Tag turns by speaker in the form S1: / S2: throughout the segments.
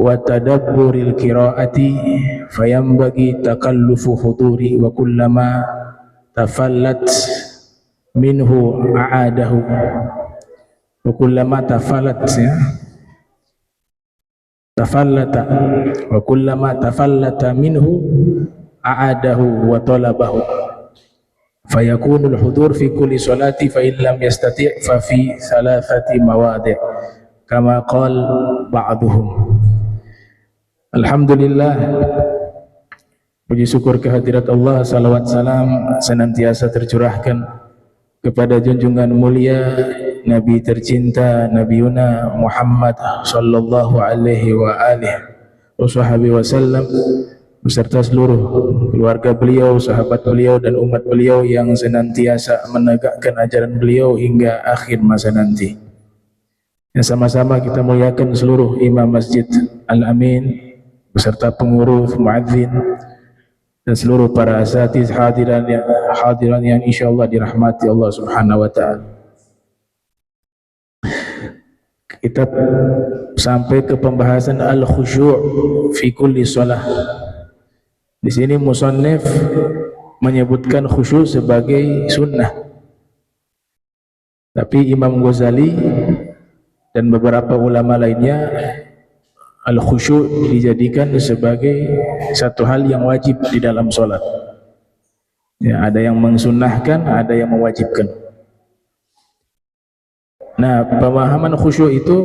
S1: wa tadabburil qiraati fayanbaghi takallufu huduri wa kullama tafallat minhu a'adahu wa kullama tafallat tafallata wa kullama tafallata minhu a'adahu wa talabahu fayakunul hudur fi kulli salati fa in lam yastati' fa fi thalathati mawadi' kama qal ba'duhum. Alhamdulillah, puji syukur kehadirat Allah, salawat salam senantiasa tercurahkan kepada junjungan mulia Nabi tercinta Nabi Yuna Muhammad sallallahu alaihi wa alihi wasallam beserta seluruh keluarga beliau, sahabat beliau dan umat beliau yang senantiasa menegakkan ajaran beliau hingga akhir masa nanti. Yang sama-sama kita muliakan seluruh imam Masjid Al-Amin beserta pengurus, muadzin dan seluruh para asatiz hadiran yang insyaallah dirahmati Allah Subhanahu wa taala. Kita sampai ke pembahasan al-khusyu' fi kulli shalah. Di sini musannif menyebutkan khusyuk sebagai sunnah. Tapi Imam Ghazali dan beberapa ulama lainnya al-khusyu' dijadikan sebagai satu hal yang wajib di dalam sholat. Ya, ada yang mensunnahkan, ada yang mewajibkan. Nah, pemahaman khusyuk itu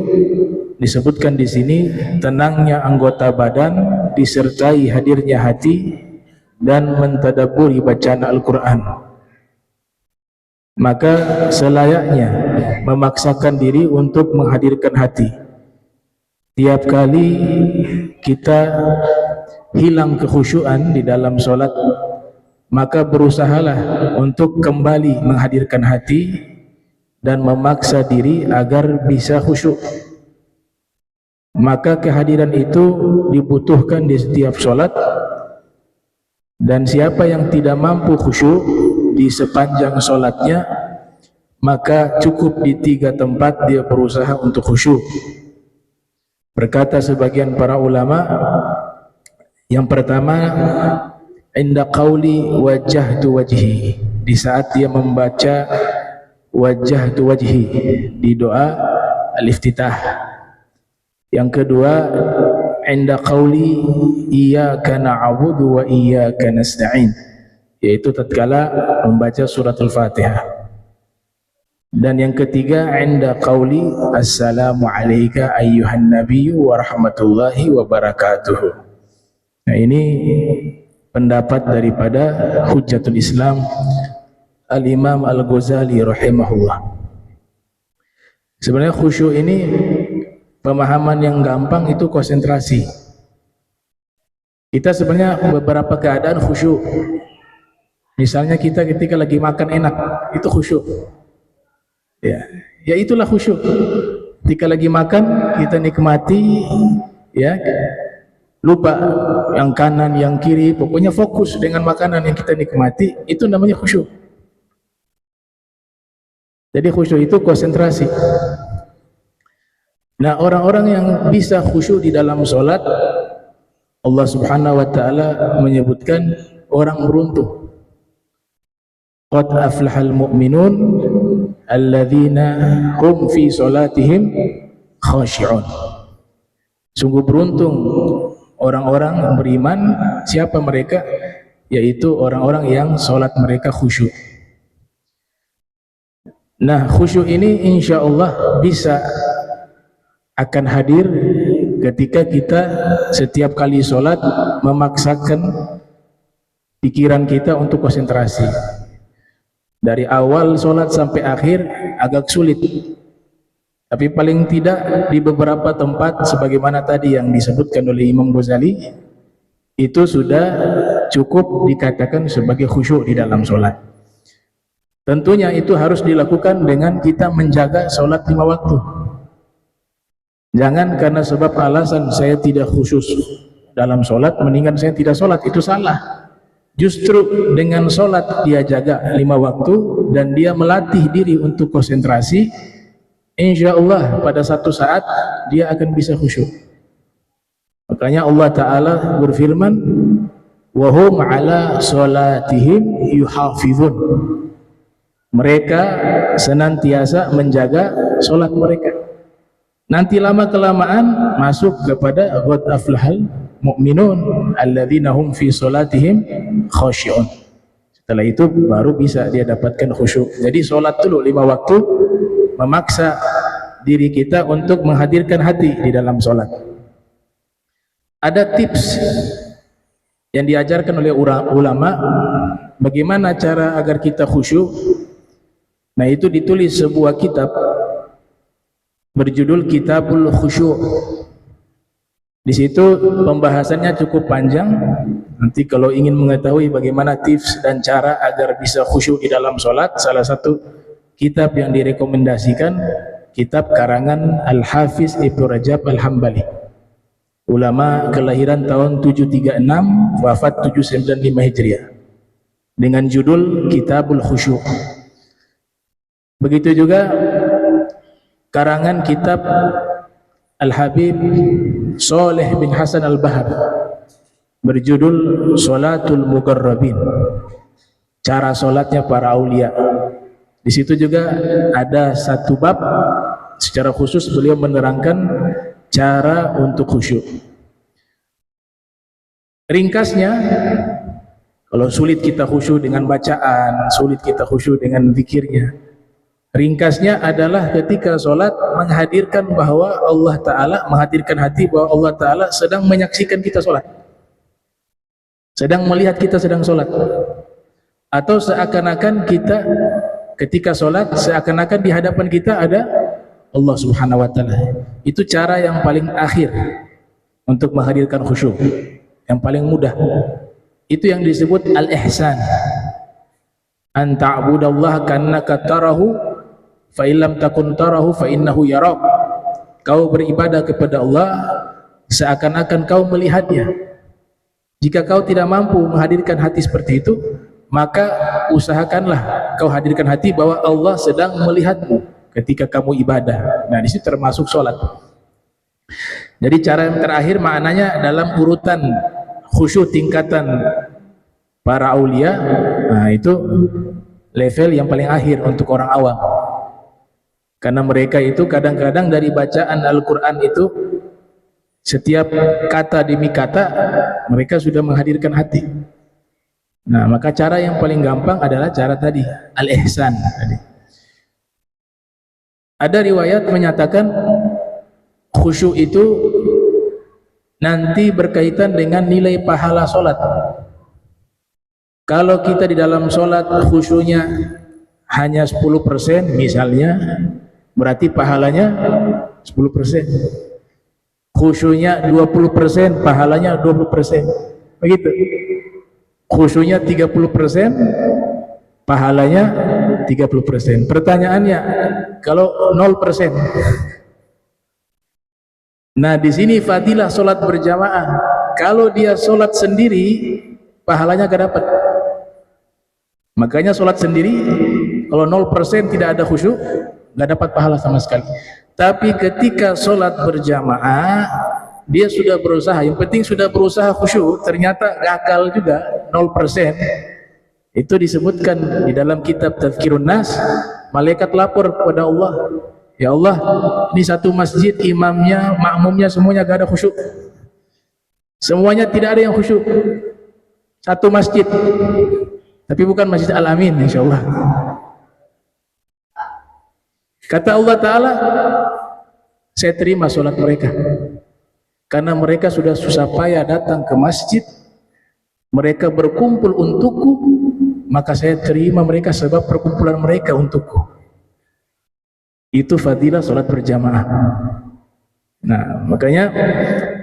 S1: disebutkan di sini tenangnya anggota badan disertai hadirnya hati dan mentadabburi bacaan Al-Quran. Maka selayaknya memaksakan diri untuk menghadirkan hati. Tiap kali kita hilang kekhusyuan di dalam sholat, maka berusahalah untuk kembali menghadirkan hati dan memaksa diri agar bisa khusyuk. Maka kehadiran itu dibutuhkan di setiap sholat, dan siapa yang tidak mampu khusyuk di sepanjang sholatnya, maka cukup di 3 tempat dia berusaha untuk khusyuk. Berkata sebagian para ulama, yang pertama, inda qauli wajjahtu wajhi, di saat dia membaca wajjahtu wajhi di doa al-iftitah. Yang kedua, inda qauli iyyaka na'budu wa iyyaka nasta'in, yaitu tatkala membaca suratul Fatihah. Dan yang ketiga, inda qauli assalamu alayka ayyuhan nabiyyu wa rahmatullahi wa barakatuh. Nah, ini pendapat daripada Hujjatul Islam Al-Imam Al-Ghazali rahimahullah. Sebenarnya khusyuk ini pemahaman yang gampang itu konsentrasi. Kita sebenarnya beberapa keadaan khusyuk. Misalnya kita ketika lagi makan enak, itu khusyuk. Ya itulah khusyuk. Ketika lagi makan, kita nikmati, ya, lupa yang kanan, yang kiri, pokoknya fokus dengan makanan yang kita nikmati, itu namanya khusyuk. Jadi khusyuk itu konsentrasi. Nah, orang-orang yang bisa khusyuk di dalam sholat, Allah Subhanahu wa ta'ala menyebutkan orang beruntung. Qad aflahal mu'minun alladzina hum fi sholatihim khashi'un. Sungguh beruntung orang-orang yang beriman. Siapa mereka? Yaitu orang-orang yang sholat mereka khusyuk. Nah, khusyuk ini insya Allah bisa akan hadir ketika kita setiap kali sholat memaksakan pikiran kita untuk konsentrasi. Dari awal sholat sampai akhir agak sulit, tapi paling tidak di beberapa tempat sebagaimana tadi yang disebutkan oleh Imam Ghazali, itu sudah cukup dikatakan sebagai khusyuk di dalam sholat. Tentunya itu harus dilakukan dengan kita menjaga sholat 5 waktu. Jangan karena sebab alasan saya tidak khusyuk dalam sholat, mendingan saya tidak sholat, itu salah. Justru dengan sholat dia jaga 5 waktu dan dia melatih diri untuk konsentrasi, insya Allah pada satu saat dia akan bisa khusyuk. Makanya Allah Ta'ala berfirman, wahum ala salatihim yuhafizun. Mereka senantiasa menjaga solat mereka. Nanti lama kelamaan masuk kepada qad aflahal mu'minun alladzina hum fi salatihim khashi'un. Setelah itu baru bisa dia dapatkan khusyuk. Jadi solat dulu 5 waktu, memaksa diri kita untuk menghadirkan hati di dalam solat. Ada tips yang diajarkan oleh ulama bagaimana cara agar kita khusyuk. Nah, itu ditulis sebuah kitab berjudul Kitabul Khusyuk. Di situ pembahasannya cukup panjang. Nanti kalau ingin mengetahui bagaimana tips dan cara agar bisa khusyuk di dalam sholat, salah satu kitab yang direkomendasikan kitab karangan Al-Hafiz Ibnu Rajab Al-Hambali, ulama kelahiran tahun 736 wafat 795 Hijriah, dengan judul Kitabul Khusyuk. Begitu juga karangan kitab Al-Habib Saleh bin Hasan Al-Bahar berjudul Sholatul Muqarrabin, cara sholatnya para aulia. Di situ juga ada satu bab secara khusus beliau menerangkan cara untuk khusyuk. Ringkasnya, kalau sulit kita khusyuk dengan bacaan, sulit kita khusyuk dengan zikirnya, ringkasnya adalah ketika sholat menghadirkan bahwa Allah Ta'ala, menghadirkan hati bahwa Allah Ta'ala sedang menyaksikan kita sholat, sedang melihat kita sedang sholat, atau seakan-akan kita ketika sholat seakan-akan di hadapan kita ada Allah Subhanahu Wa Ta'ala. Itu cara yang paling akhir untuk menghadirkan khusyuk, yang paling mudah. Itu yang disebut al-ihsan, an ta'budallaha kannaka tarahu fa illam takun tarahu fa innahu yarak. Kau beribadah kepada Allah seakan-akan kau melihatnya. Jika kau tidak mampu menghadirkan hati seperti itu, maka usahakanlah kau hadirkan hati bahwa Allah sedang melihatmu ketika kamu ibadah. Nah, di situ termasuk sholat. Jadi cara yang terakhir maknanya dalam urutan khusyuk tingkatan para aulia. Nah, itu level yang paling akhir untuk orang awam, karena mereka itu kadang-kadang dari bacaan Al-Quran itu setiap kata demi kata mereka sudah menghadirkan hati. Nah, maka cara yang paling gampang adalah cara tadi, al-ihsan tadi. Ada riwayat menyatakan khusyuk itu nanti berkaitan dengan nilai pahala sholat. Kalau kita di dalam sholat khusyuknya hanya 10% misalnya, berarti pahalanya 10%. Khusyuknya 20%, pahalanya 20%. Begitu. Khusyuknya 30%, pahalanya 30%. Pertanyaannya, kalau 0%? Nah, di sini fadilah sholat berjamaah. Kalau dia sholat sendiri, pahalanya gak dapat. Makanya sholat sendiri, kalau 0% tidak ada khusyuk, gak dapat pahala sama sekali. Tapi ketika sholat berjamaah, dia sudah berusaha, yang penting sudah berusaha khusyuk, ternyata gagal juga 0%. Itu disebutkan di dalam kitab Tazkirun Nas, malaikat lapor kepada Allah, ya Allah, ini satu masjid, imamnya, makmumnya semuanya gak ada khusyuk, semuanya tidak ada yang khusyuk, satu masjid, tapi bukan Masjid Al-Amin insyaallah. Kata Allah Ta'ala, saya terima sholat mereka karena mereka sudah susah payah datang ke masjid, mereka berkumpul untukku, maka saya terima mereka sebab perkumpulan mereka untukku. Itu fadilah sholat berjamaah. Nah, makanya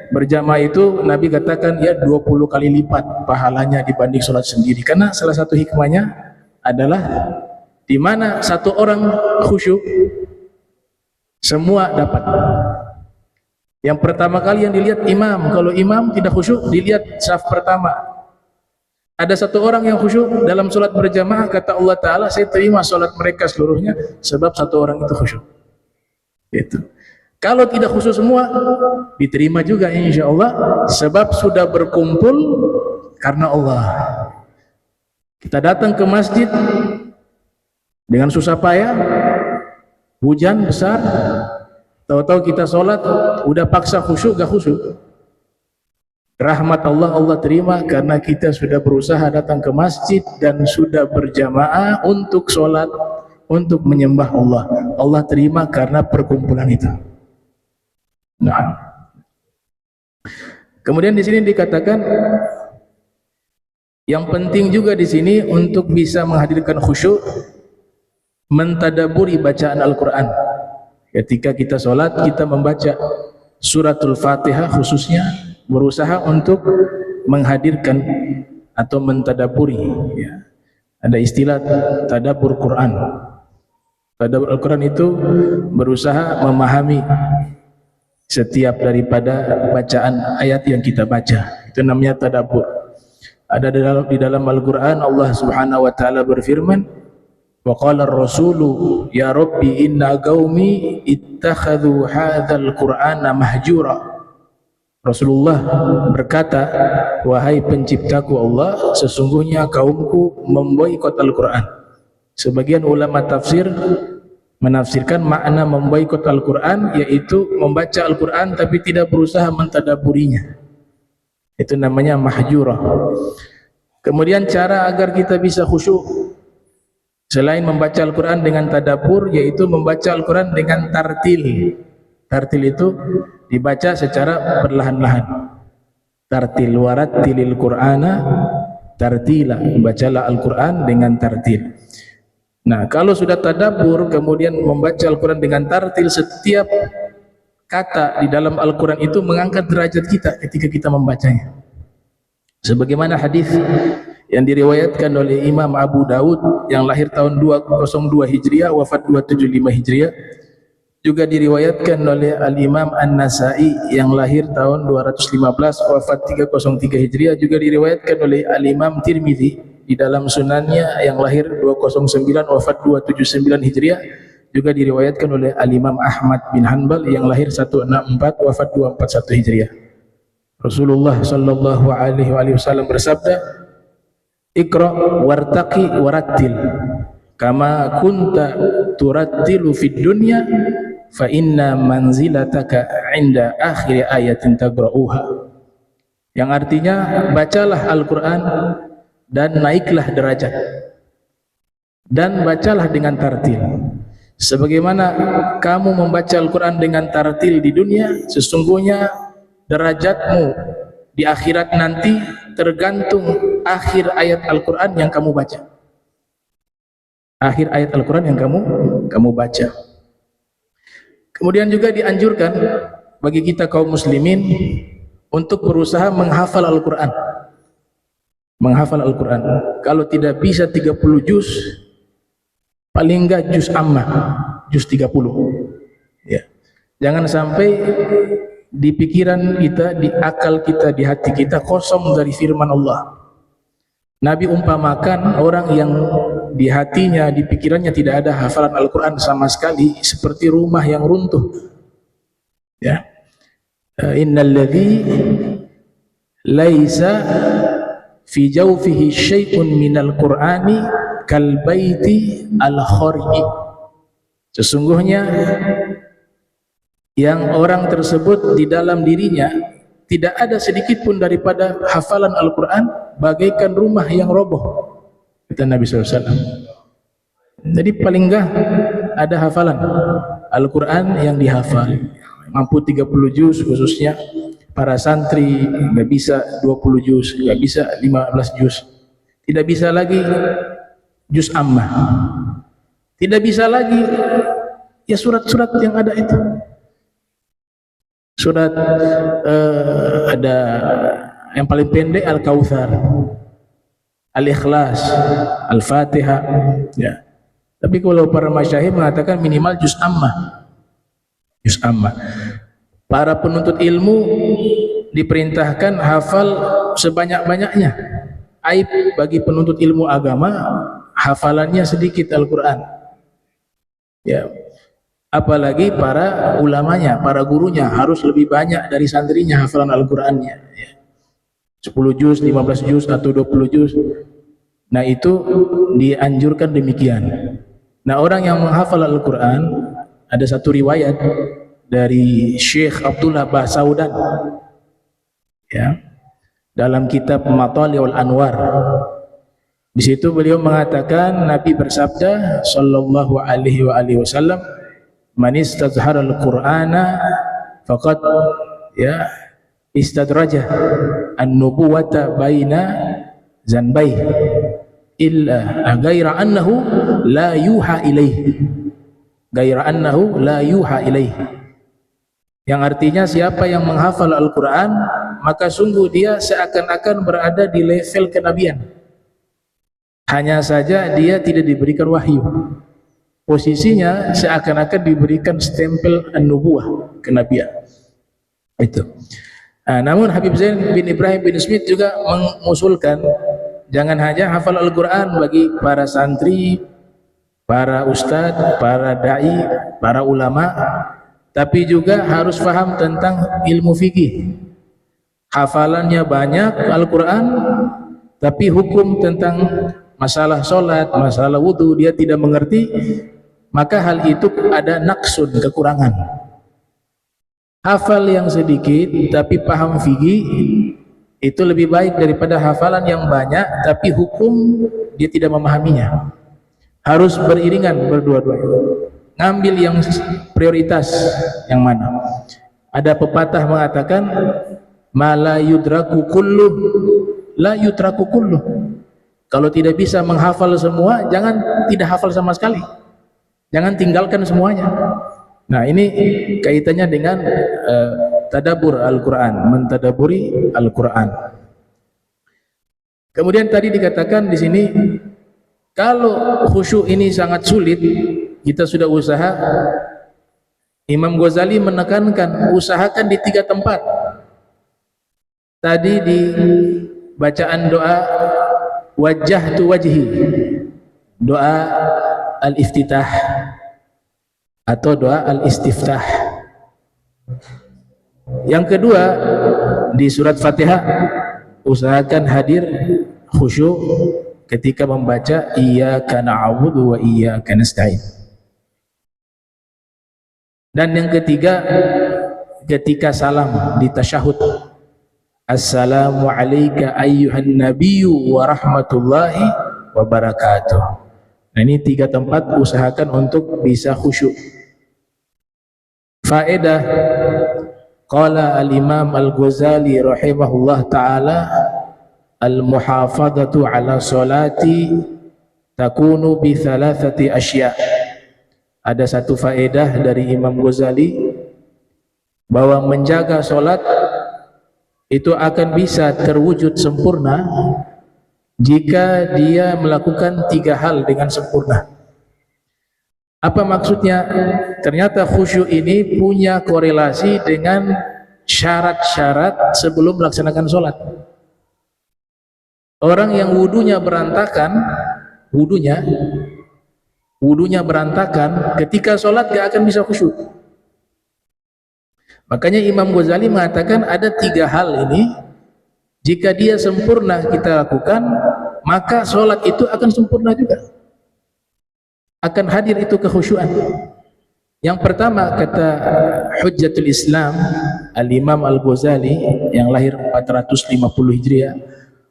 S1: berjamaah itu Nabi katakan ya 20 kali lipat pahalanya dibanding sholat sendiri, karena salah satu hikmahnya adalah di mana satu orang khusyuk semua dapat. Yang pertama kali yang dilihat imam, kalau imam tidak khusyuk dilihat saf pertama. Ada satu orang yang khusyuk dalam sholat berjamaah, kata Allah Ta'ala, saya terima sholat mereka seluruhnya sebab satu orang itu khusyuk. Itu. Kalau tidak khusyuk semua, diterima juga insya Allah, sebab sudah berkumpul karena Allah. Kita datang ke masjid dengan susah payah, hujan besar, tahu-tahu kita sholat, udah paksa khusyuk, gak khusyuk. Rahmat Allah, Allah terima karena kita sudah berusaha datang ke masjid dan sudah berjamaah untuk sholat, untuk menyembah Allah. Allah terima karena perkumpulan itu. Nah, kemudian di sini dikatakan yang penting juga di sini untuk bisa menghadirkan khusyuk, mentadaburi bacaan Al-Quran. Ketika kita sholat, kita membaca suratul Fatihah khususnya, berusaha untuk menghadirkan atau mentadaburi, ya. Ada istilah tadabbur Quran. Tadabbur Al-Quran itu berusaha memahami setiap daripada bacaan ayat yang kita baca. Itu namanya tadabbur. Ada di dalam Al-Quran Allah Subhanahu wa taala berfirman, wa qala ar-rasulu ya rabbi inna qaumi ittakhadhu hadzal qur'ana mahjura. Rasulullah berkata, wahai penciptaku Allah, sesungguhnya kaumku memboikot Al-Quran. Sebagian ulama tafsir menafsirkan makna memboikot Al-Quran yaitu membaca Al-Quran tapi tidak berusaha mentadaburinya. Itu namanya mahjurah. Kemudian cara agar kita bisa khusyuk, selain membaca Al-Quran dengan tadabbur, yaitu membaca Al-Quran dengan tartil. Tartil itu dibaca secara perlahan-lahan. Tartil warattilil Qur'ana tartila, bacalah Al-Quran dengan tartil. Nah, kalau sudah tadabbur kemudian membaca Al-Quran dengan tartil, setiap kata di dalam Al-Quran itu mengangkat derajat kita ketika kita membacanya. Sebagaimana hadis yang diriwayatkan oleh Imam Abu Dawud yang lahir tahun 202 Hijriah, wafat 275 Hijriah, juga diriwayatkan oleh Al-Imam An-Nasai yang lahir tahun 215, wafat 303 Hijriah, juga diriwayatkan oleh Al-Imam Tirmidzi di dalam sunannya yang lahir 209, wafat 279 Hijriah, juga diriwayatkan oleh Al-Imam Ahmad bin Hanbal yang lahir 164, wafat 241 Hijriah. Rasulullah sallallahu alaihi wasallam bersabda, Iqra wartaqi warattil kama kunta turattilu fid dunya fa inna manzilataka inda akhir ayatin tagra'uha. Yang artinya, bacalah Al-Quran dan naiklah derajat, dan bacalah dengan tartil. Sebagaimana kamu membaca Al-Quran dengan tartil di dunia, sesungguhnya derajatmu di akhirat nanti tergantung akhir ayat Al-Quran yang kamu baca. Akhir ayat Al-Quran yang kamu baca. Kemudian juga dianjurkan bagi kita kaum muslimin untuk berusaha menghafal Al-Quran. Menghafal Al-Quran. Kalau tidak bisa 30 juz, paling enggak juz ammah, juz 30. Ya. Jangan sampai di pikiran kita, di akal kita, di hati kita kosong dari firman Allah. Nabi umpamakan orang yang di hatinya, di pikirannya tidak ada hafalan Al-Quran sama sekali, seperti rumah yang runtuh. Ya. Innalladzi laisa fi jawfihi syai'un minal Qur'ani kal baiti al-khari'i. Sesungguhnya yang orang tersebut di dalam dirinya tidak ada sedikit pun daripada hafalan Al-Quran, bagaikan rumah yang roboh, kata Nabi SAW. Jadi paling enggak ada hafalan Al-Quran yang dihafal, mampu 30 juz, khususnya para santri nggak bisa 20 juz, nggak bisa 15 juz, tidak bisa lagi juz ammah, tidak bisa lagi ya surat-surat yang ada itu. Surat ada yang paling pendek Al-Kautsar, Al-Ikhlas, Al-Fatihah, ya. Tapi kalau para masyayikh mengatakan minimal juz ammah. Juz ammah. Para penuntut ilmu diperintahkan hafal sebanyak-banyaknya. Aib bagi penuntut ilmu agama hafalannya sedikit Al-Quran. Ya. apalagi para ulamanya, para gurunya harus lebih banyak dari santrinya hafalan Al-Qur'annya, ya. 10 juz, 15 juz atau 20 juz. Nah, itu dianjurkan demikian. Nah, orang yang menghafal Al-Qur'an, ada satu riwayat dari Syekh Abdullah Bahsaudan, ya, dalam kitab Matali'ul Anwar. Di situ beliau mengatakan, Nabi bersabda sallallahu alaihi wasallam, man istazhara al-Qur'ana faqad, ya, istadraja an-nubuwata baina zanbai illa ghaira annahu la yuha ilaih, ghaira annahu la yuha ilaih, yang artinya siapa yang menghafal Al-Qur'an maka sungguh dia seakan-akan berada di level kenabian, hanya saja dia tidak diberikan wahyu. Posisinya seakan-akan diberikan stempel an-nubuwah, kenabian. Itu. Nah, namun Habib Zain bin Ibrahim bin Smith juga mengusulkan jangan hanya hafal Al-Qur'an bagi para santri, para ustadz, para dai, para ulama, tapi juga harus paham tentang ilmu fikih. Hafalannya banyak Al-Qur'an, tapi hukum tentang masalah sholat, masalah wudu dia tidak mengerti, maka hal itu ada naqsun, kekurangan. Hafal yang sedikit tapi paham fikih itu lebih baik daripada hafalan yang banyak tapi hukum dia tidak memahaminya. Harus beriringan berdua-duanya. Ngambil yang prioritas yang mana. Ada pepatah mengatakan ma la yudraku kulluh la yutraku kulluh. Kalau tidak bisa menghafal semua, jangan tidak hafal sama sekali. Jangan tinggalkan semuanya. Nah, ini kaitannya dengan tadabbur Al-Qur'an, mentadaburi Al-Qur'an. Kemudian tadi dikatakan di sini kalau khusyuk ini sangat sulit, kita sudah usaha. Imam Ghazali menekankan usahakan di 3 tempat. Tadi di bacaan doa wajjahtu wajhi, doa al-iftitah atau doa al-istiftah. Yang kedua, di surat Fatihah usahakan hadir khusyuk ketika membaca iyyaka na'budu wa iyyaka nasta'in. Dan yang ketiga, ketika salam di tasyahud, assalamu alayka ayyuhan nabiyyu wa rahmatullahi wa barakatuh. Nah, ini 3 tempat usahakan untuk bisa khusyuk. Faedah, qala al-Imam Al-Ghazali rahimahullah ta'ala, al-muhafadhatu ala salati takunu bi 3 asya'. Ada satu faedah dari Imam Ghazali bahwa menjaga salat itu akan bisa terwujud sempurna jika dia melakukan 3 hal dengan sempurna. Apa maksudnya? Ternyata khusyuk ini punya korelasi dengan syarat-syarat sebelum melaksanakan sholat. Orang yang wudunya berantakan, wudunya berantakan, ketika sholat gak akan bisa khusyuk. Makanya Imam Ghazali mengatakan ada 3 hal ini, jika dia sempurna kita lakukan, maka sholat itu akan sempurna juga, akan hadir itu kekhusyuan. Yang pertama, kata Hujjatul Islam Al-Imam Al-Ghazali yang lahir 450 Hijriah,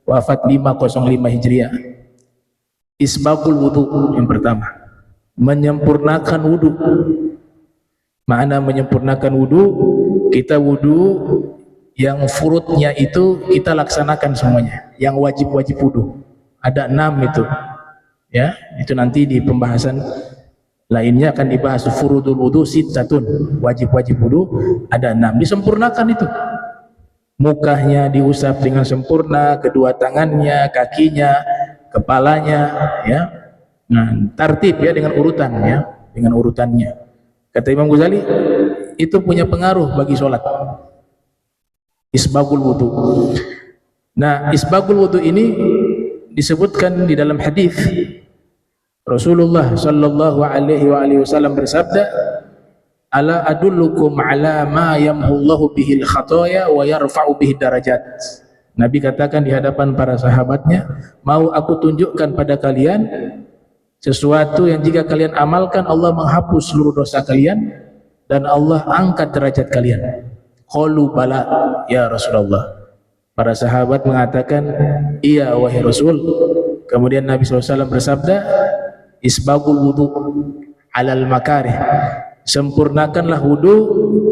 S1: wafat 505 Hijriah, isbaqul wudu. Yang pertama, menyempurnakan wudu. Makna menyempurnakan wudu, kita wudu yang furudnya itu kita laksanakan semuanya, yang wajib-wajib wudu ada 6 itu, ya, itu nanti di pembahasan lainnya akan dibahas. Furudul wudu sittatun, wajib-wajib wudu ada 6, disempurnakan itu. Mukanya diusap dengan sempurna, kedua tangannya, kakinya, kepalanya, ya. Nah, tertib ya, dengan urutan ya, dengan urutannya. Kata Imam Ghazali, itu punya pengaruh bagi sholat. Isbagul wudu. Nah, isbagul wudu ini disebutkan di dalam hadis Rasulullah sallallahu alaihi wasallam bersabda, ala adullukum ala ma yamhullahu bihil khataya wa yarfa'u bihid darajat. Nabi katakan di hadapan para sahabatnya, mau aku tunjukkan pada kalian sesuatu yang jika kalian amalkan Allah menghapus seluruh dosa kalian dan Allah angkat derajat kalian. Qalu bala ya Rasulullah. Para sahabat mengatakan, iya wahai Rasul. Kemudian Nabi SAW bersabda, isbagul wudu alal makarih, sempurnakanlah wudu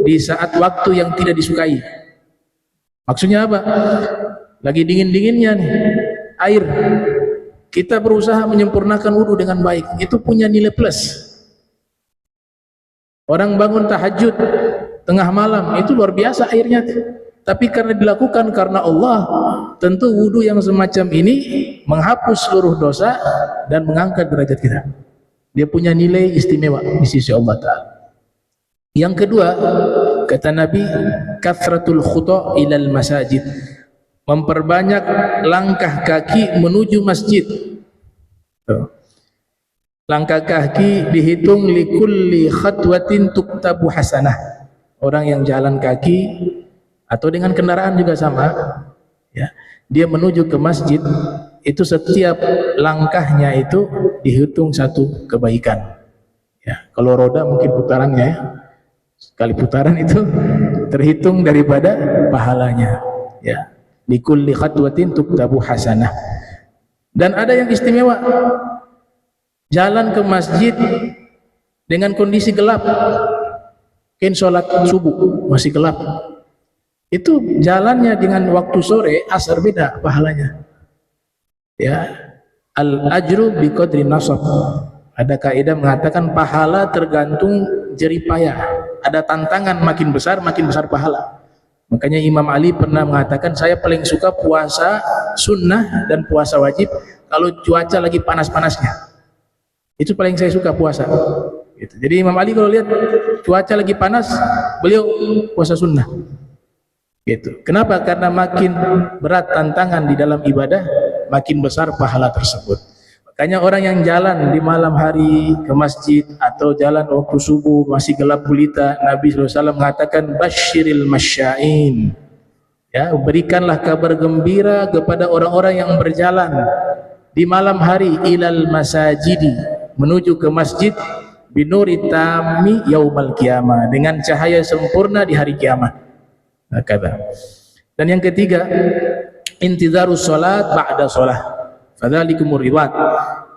S1: di saat waktu yang tidak disukai. Maksudnya apa? Lagi dingin-dinginnya nih air, kita berusaha menyempurnakan wudu dengan baik, itu punya nilai plus. Orang bangun tahajud tengah malam, itu luar biasa airnya, tapi karena dilakukan karena Allah, tentu wudu yang semacam ini menghapus seluruh dosa dan mengangkat derajat kita. Dia punya nilai istimewa di sisi Allah Ta'ala. Yang kedua, kata Nabi, kathratul khuta ilal masajid, memperbanyak langkah kaki menuju masjid. Langkah kaki dihitung likulli khatwatin tuktabu hasanah. Orang yang jalan kaki atau dengan kendaraan juga sama, ya, dia menuju ke masjid, itu setiap langkahnya itu dihitung satu kebaikan. Ya, kalau roda mungkin putarannya, ya, sekali putaran itu terhitung daripada pahalanya. Ya, likulli khatwatin tuktabu hasanah. Dan ada yang istimewa, jalan ke masjid dengan kondisi gelap. Mungkin sholat subuh masih gelap, itu jalannya dengan waktu sore asar beda pahalanya. Ya, al ajru bi qadri nasab. Ada kaidah mengatakan pahala tergantung jerih payah. Ada tantangan makin besar pahala. Makanya Imam Ali pernah mengatakan, saya paling suka puasa sunnah dan puasa wajib kalau cuaca lagi panas-panasnya. Itu paling saya suka puasa. Gitu. Jadi Imam Ali kalau lihat cuaca lagi panas, beliau puasa sunnah. Gitu. Kenapa? Karena makin berat tantangan di dalam ibadah, makin besar pahala tersebut. Makanya orang yang jalan di malam hari ke masjid atau jalan waktu subuh masih gelap gulita, Nabi SAW mengatakan basyiril masya'in. Ya, berikanlah kabar gembira kepada orang-orang yang berjalan di malam hari ilal masajidi, menuju ke masjid, binuri tami yaumal qiyamah, dengan cahaya sempurna di hari kiamat. Kata. Dan yang ketiga, intizarus salat ba'da salat, fadzalikumur riwat,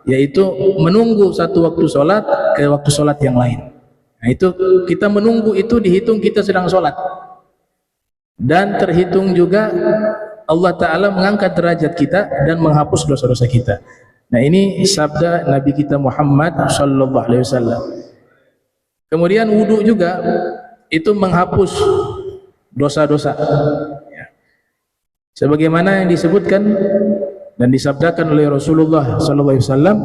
S1: yaitu menunggu satu waktu salat ke waktu salat yang lain. Nah, itu kita menunggu itu dihitung kita sedang salat. Dan terhitung juga Allah Ta'ala mengangkat derajat kita dan menghapus dosa-dosa kita. Nah, ini sabda Nabi kita Muhammad sallallahu alaihi wasallam. Kemudian wudu juga itu menghapus dosa-dosa. Ya. Sebagaimana yang disebutkan dan disabdakan oleh Rasulullah sallallahu alaihi wasallam,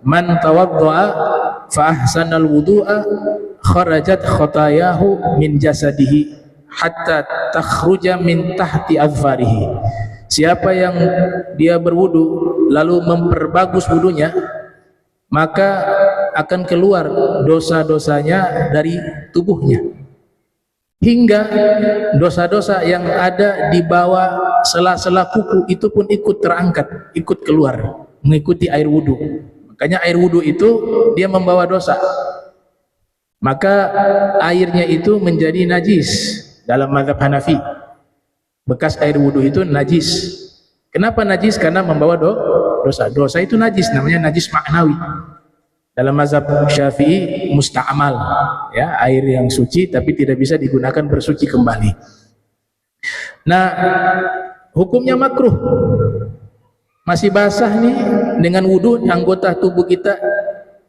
S1: man tawaddaa fa ahsanal wudu'a kharajat khatayahu min jasadihi hatta takhruja min tahti azfarihi. Siapa yang dia berwudu lalu memperbagus wudunya, maka akan keluar dosa-dosanya dari tubuhnya, hingga dosa-dosa yang ada di bawah sela-sela kuku itu pun ikut terangkat, ikut keluar mengikuti air wudu. Makanya air wudu itu dia membawa dosa, maka airnya itu menjadi najis. Dalam mazhab Hanafi, bekas air wudu itu najis. Kenapa najis? Karena membawa dosa. Dosa itu najis, namanya najis maknawi. Dalam mazhab Syafi'i musta'mal, ya, air yang suci tapi tidak bisa digunakan bersuci kembali. Nah, hukumnya makruh. Masih basah nih dengan wudu, anggota tubuh kita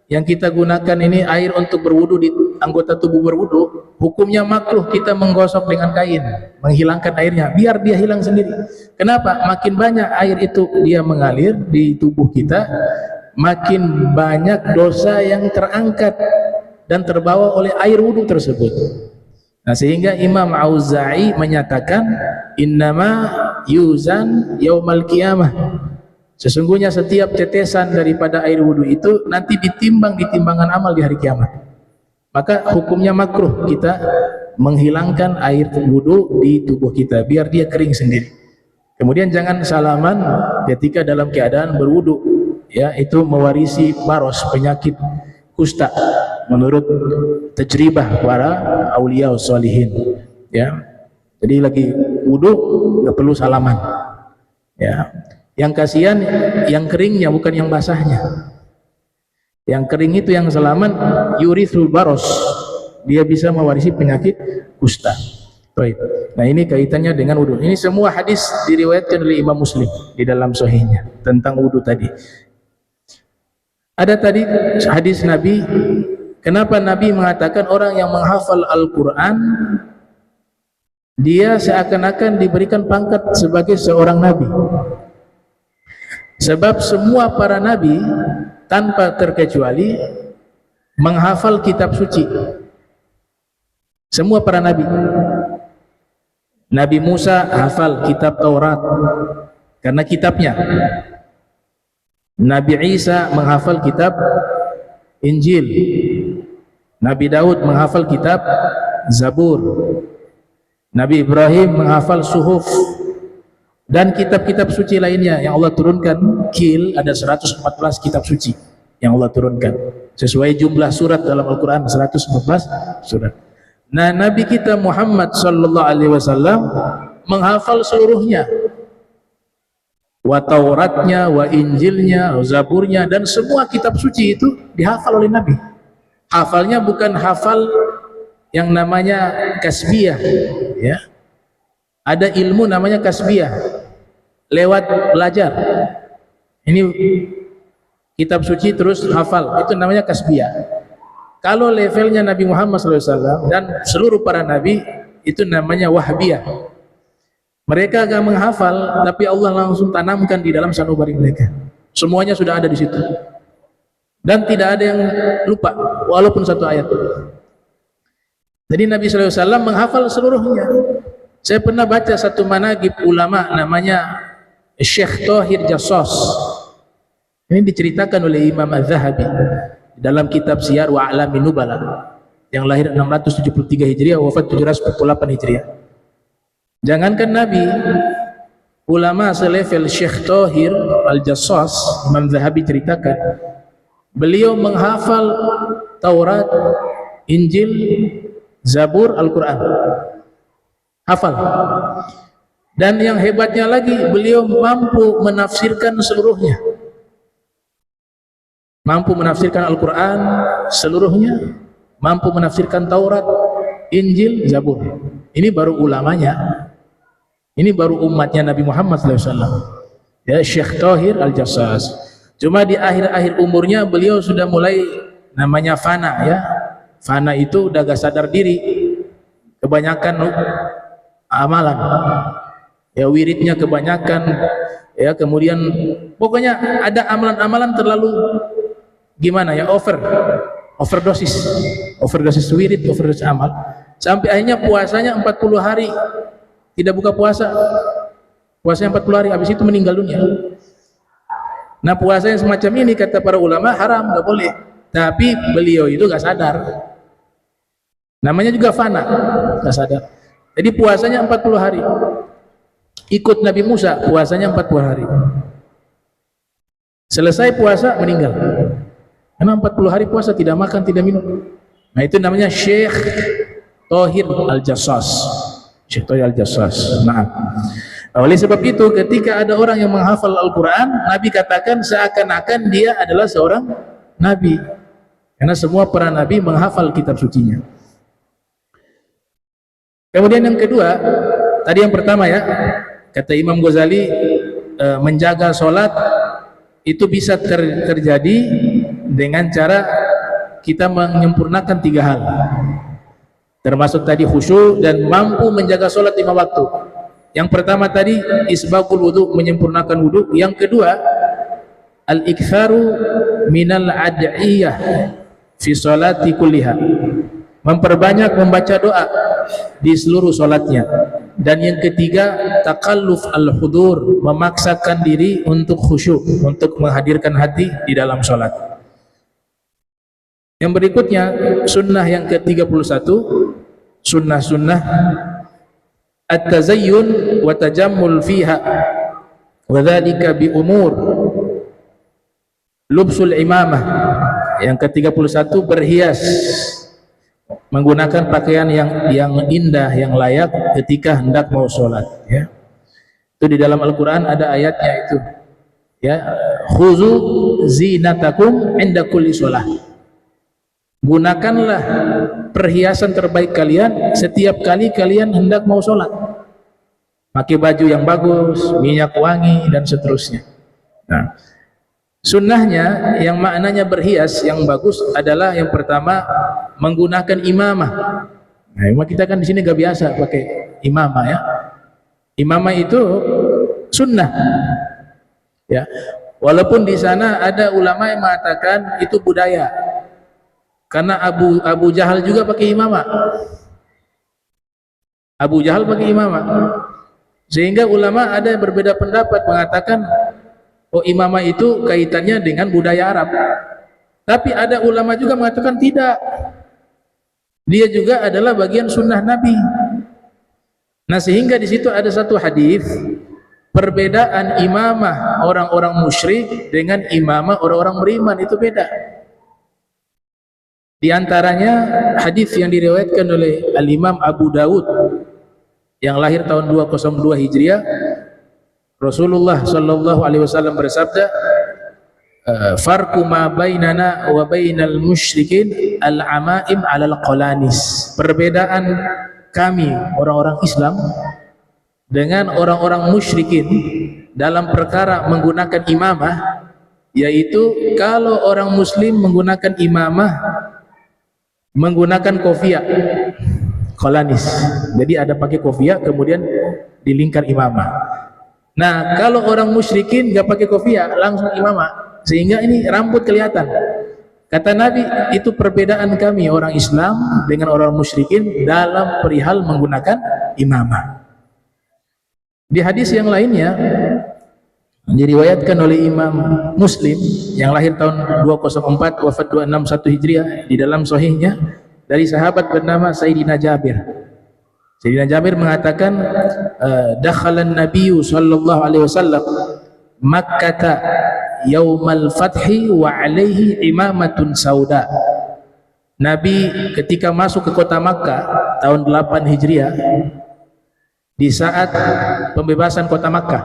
S1: yang kita gunakan ini air untuk berwudu, di anggota tubuh berwudu, hukumnya makruh kita menggosok dengan kain, menghilangkan airnya, biar dia hilang sendiri. Kenapa? Makin banyak air itu dia mengalir di tubuh kita, makin banyak dosa yang terangkat dan terbawa oleh air wudu tersebut. Nah, sehingga Imam Auza'i menyatakan innama yuzan yaumal qiyamah, sesungguhnya setiap tetesan daripada air wudu itu nanti ditimbang di timbangan amal di hari kiamat. maka hukumnya makruh kita menghilangkan air wudu di tubuh kita biar dia kering sendiri. Kemudian jangan salaman ketika dalam keadaan berwudu, ya, itu mewarisi baros, penyakit kusta menurut tajribah para aulia sholihin, ya. Jadi lagi wudu nggak perlu salaman, ya. Yang kasihan yang keringnya, bukan yang basahnya. Yang kering itu yang salaman yurithul baros, dia bisa mewarisi penyakit kusta. Baik. Nah, ini kaitannya dengan wudu. Ini semua hadis diriwayatkan oleh Imam Muslim di dalam sahihnya tentang wudu tadi. Ada tadi hadis Nabi, kenapa Nabi mengatakan orang yang menghafal Al-Quran dia seakan-akan diberikan pangkat sebagai seorang Nabi. Sebab semua para Nabi tanpa terkecuali menghafal kitab suci. Semua para Nabi. Nabi Musa hafal kitab Taurat karena kitabnya. Nabi Isa menghafal kitab Injil. Nabi Daud menghafal kitab Zabur. Nabi Ibrahim menghafal Suhuf dan kitab-kitab suci lainnya yang Allah turunkan. Kil ada 114 kitab suci yang Allah turunkan sesuai jumlah surat dalam Al-Quran, 114 surat. Nah, Nabi kita Muhammad sallallahu alaihi wasallam menghafal seluruhnya, wa Tauratnya, wa Injilnya, wa Zaburnya, dan semua kitab suci itu dihafal oleh Nabi. Hafalnya bukan hafal yang namanya kasbiyah, ya. Ada ilmu namanya kasbiyah, lewat belajar. Ini kitab suci terus hafal, itu namanya kasbiyah. Kalau levelnya Nabi Muhammad SAW dan seluruh para Nabi, itu namanya wahbiyah. Mereka agak menghafal, tapi Allah langsung tanamkan di dalam sanubari mereka. Semuanya sudah ada di situ. Dan tidak ada yang lupa, walaupun satu ayat. Jadi Nabi SAW menghafal seluruhnya. Saya pernah baca satu managib ulama namanya Syekh Thohir Jassos. Ini diceritakan oleh Imam Az-Zahabi dalam kitab Siyar wa A'lamin Nubala, yang lahir 673 Hijriah, wafat 748 Hijriah. Jangankan Nabi, ulama selevel Syekh Thohir Al-Jassos, Imam Zahabi ceritakan, beliau menghafal Taurat, Injil, Zabur, Al-Quran. Hafal. Dan yang hebatnya lagi, beliau mampu menafsirkan seluruhnya. Mampu menafsirkan Al-Quran seluruhnya, mampu menafsirkan Taurat, Injil, Zabur. Ini baru ulamanya, ini baru umatnya Nabi Muhammad SAW, ya, Syekh Thohir Al-Jassas. Cuma di akhir-akhir umurnya beliau sudah mulai namanya fana, ya. Fana itu udah gak sadar diri, kebanyakan amalan, ya, wiridnya kebanyakan, ya, kemudian pokoknya ada amalan-amalan terlalu gimana ya, overdosis wirid, overdosis amal, sampai akhirnya puasanya 40 hari tidak buka puasa, puasanya 40 hari, habis itu meninggal dunia. Nah, puasa yang semacam ini kata para ulama haram, nggak boleh, tapi beliau itu nggak sadar, namanya juga fana, nggak sadar. Jadi puasanya 40 hari, ikut Nabi Musa puasanya 40 hari, selesai puasa meninggal. Karena 40 hari puasa, tidak makan, tidak minum. Nah, itu namanya Syekh Thohir Al-Jassas. Syekh Thohir Al-Jassas. Nah, oleh sebab itu ketika ada orang yang menghafal Al-Quran, Nabi katakan seakan-akan dia adalah seorang Nabi. Karena semua para Nabi menghafal kitab sucinya. Kemudian yang kedua, tadi yang pertama, ya, kata Imam Ghazali, menjaga sholat itu bisa terjadi dengan cara kita menyempurnakan 3 hal, termasuk tadi khusyuk dan mampu menjaga sholat 5 waktu. Yang pertama tadi isbagul wudu, menyempurnakan wudu. Yang kedua al-iktharu minal ad'iyah fi sholati kulliha, memperbanyak membaca doa di seluruh sholatnya. Dan yang ketiga takalluf al-hudur, memaksakan diri untuk khusyuk, untuk menghadirkan hati di dalam sholat. Yang berikutnya sunnah yang ke-31, sunnah-sunnah at-tazayyun wa tajammul fiha wa dzalika bi umur lubsul imamah. Yang ke-31 berhias, menggunakan pakaian yang indah, yang layak ketika hendak mau sholat, ya. Itu di dalam Al-Quran ada ayatnya itu, ya, khuzu zinatakum inda kulli sholah. Gunakanlah perhiasan terbaik kalian setiap kali kalian hendak mau sholat. Pakai baju yang bagus, minyak wangi, dan seterusnya. Nah, sunnahnya yang maknanya berhias yang bagus adalah yang pertama menggunakan imamah. Nah, kita kan di sini gak biasa pakai imamah, ya. Imamah itu sunnah, ya. Walaupun di sana ada ulama yang mengatakan itu budaya, karena Abu Jahal juga pakai imamah. Abu Jahal pakai imamah, sehingga ulama ada yang berbeda pendapat mengatakan, oh, imamah itu kaitannya dengan budaya Arab. Tapi ada ulama juga mengatakan tidak, dia juga adalah bagian sunnah Nabi. Nah, sehingga di situ ada satu hadis perbedaan imamah orang-orang musyrik dengan imamah orang-orang beriman itu beda. Di antaranya hadis yang diriwayatkan oleh Al-Imam Abu Dawud yang lahir tahun 202 Hijriah, Rasulullah sallallahu alaihi wasallam bersabda, farqu ma bainana wa bainal musyrikin al-amaim 'alal qalanis. Perbedaan kami orang-orang Islam dengan orang-orang musyrikin dalam perkara menggunakan imamah, yaitu kalau orang muslim menggunakan imamah menggunakan kofiah, qalanis. Jadi ada pakai kofiah kemudian dilingkar imamah. Nah, kalau orang musyrikin gak pakai kofiah, langsung imamah, sehingga ini rambut kelihatan. Kata Nabi, itu perbedaan kami orang Islam dengan orang musyrikin dalam perihal menggunakan imamah. Di hadis yang lainnya diriwayatkan oleh Imam Muslim yang lahir tahun 204 wafat 261 Hijriah, di dalam sahihnya dari sahabat bernama Sayyidina Jabir. Sayyidina Jabir mengatakan, dakhalan nabiyyu sallallahu alaihi wasallam Makkah yaumal fathi wa alaihi imamatun sauda. Nabi ketika masuk ke kota Makkah tahun 8 Hijriah, di saat pembebasan kota Makkah,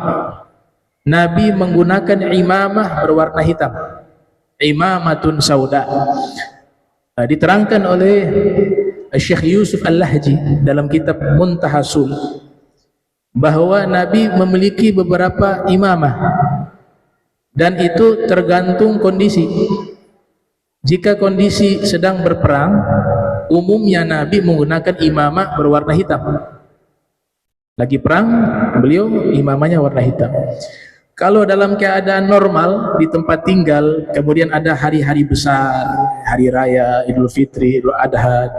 S1: Nabi menggunakan imamah berwarna hitam, imamatun sauda. Diterangkan oleh Syekh Yusuf Al-Lahji dalam kitab Muntahasul bahwa Nabi memiliki beberapa imamah, dan itu tergantung kondisi. Jika kondisi sedang berperang, umumnya Nabi menggunakan imamah berwarna hitam. Lagi perang, beliau imamahnya warna hitam. Kalau dalam keadaan normal di tempat tinggal, kemudian ada hari-hari besar, hari raya, Idul Fitri, Idul Adha,